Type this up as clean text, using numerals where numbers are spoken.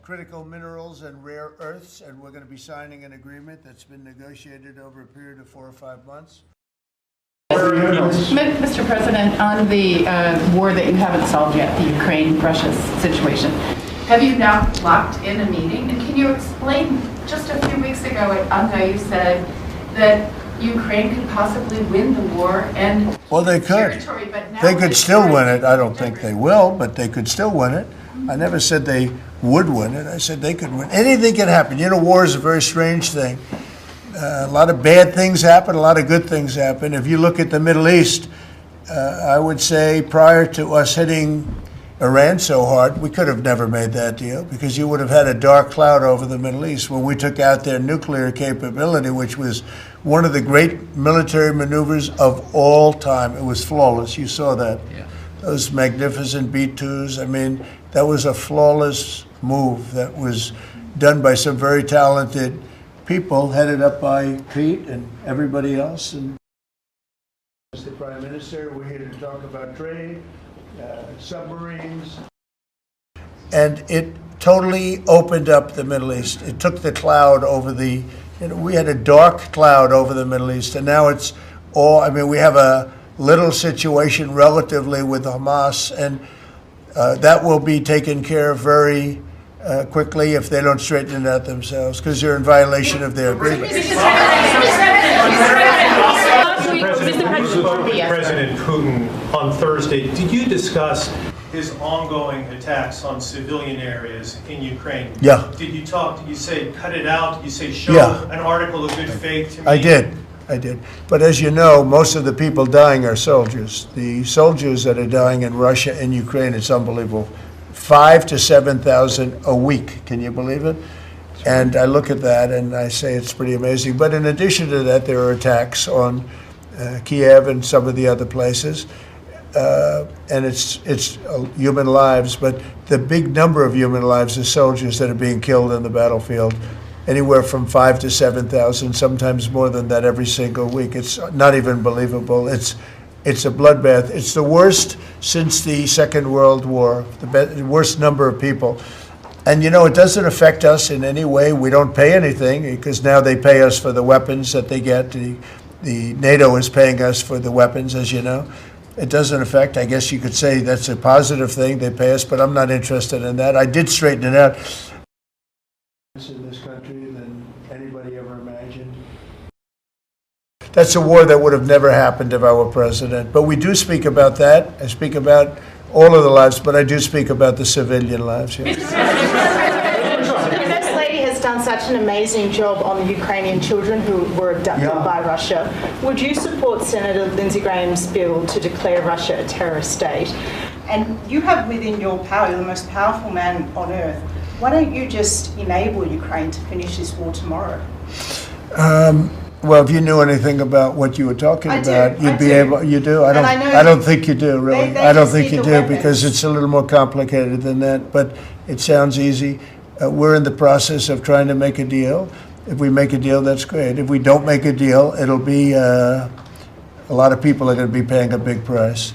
critical minerals and rare earths, and we're going to be signing an agreement that's been negotiated over a period of 4 or 5 months. Mr. President, on the war that you haven't solved yet, the Ukraine-Russia situation, have you now locked in a meeting? And can you explain, just a few weeks ago at UNGA, you said that Ukraine could possibly win the war and well, they could. Territory, but now they could still win it. I don't think they will, but they could still win it. I never said they would win it. I said they could win. Anything can happen. You know, war is a very strange thing. A lot of bad things happen, a lot of good things happen. If you look at the Middle East, I would say prior to us hitting Iran so hard, we could have never made that deal because you would have had a dark cloud over the Middle East when we took out their nuclear capability, which was one of the great military maneuvers of all time. It was flawless. You saw that. Yeah. Those magnificent B-2s. I mean, that was a flawless move that was done by some very talented people, headed up by Pete and everybody else. And as the Prime Minister, we're here to talk about trade, submarines. And it totally opened up the Middle East. It took the cloud over the, we had a dark cloud over the Middle East, and now it's all, I mean, we have a little situation relatively with Hamas, and that will be taken care of very quickly if they don't straighten it out themselves, because they're in violation of their agreement. President Putin on Thursday, did you discuss his ongoing attacks on civilian areas in Ukraine? Yeah. Did you say cut it out? Did you say show an article of good faith to me? I did. But as you know, most of the people dying are soldiers. The soldiers that are dying in Russia and Ukraine, it's unbelievable. 5,000 to 7,000 a week. Can you believe it? And I look at that and I say it's pretty amazing. But in addition to that, there are attacks on Kiev and some of the other places. And it's human lives, but the big number of human lives is soldiers that are being killed in the battlefield. Anywhere from 5,000 to 7,000, sometimes more than that every single week. It's not even believable. It's a bloodbath. It's the worst since the Second World War, the worst number of people. And, you know, it doesn't affect us in any way. We don't pay anything because now they pay us for the weapons that they get. The NATO is paying us for the weapons, as you know. It doesn't affect. I guess you could say that's a positive thing. They pay us, but I'm not interested in that. I did straighten it out. In this country than anybody ever imagined. That's a war that would have never happened if I were president. But we do speak about that. I speak about all of the lives, but I do speak about the civilian lives. Yeah. The First Lady has done such an amazing job on the Ukrainian children who were abducted by Russia. Would you support Senator Lindsey Graham's bill to declare Russia a terrorist state? And you have within your power, you're the most powerful man on earth. Why don't you just enable Ukraine to finish this war tomorrow? Well, if you knew anything about what you were talking about, you'd be able. You do. I don't think you do, really. They I don't think you do weapons. because it's a little more complicated than that. But it sounds easy. We're in the process of trying to make a deal. If we make a deal, that's great. If we don't make a deal, it'll be a lot of people are going to be paying a big price.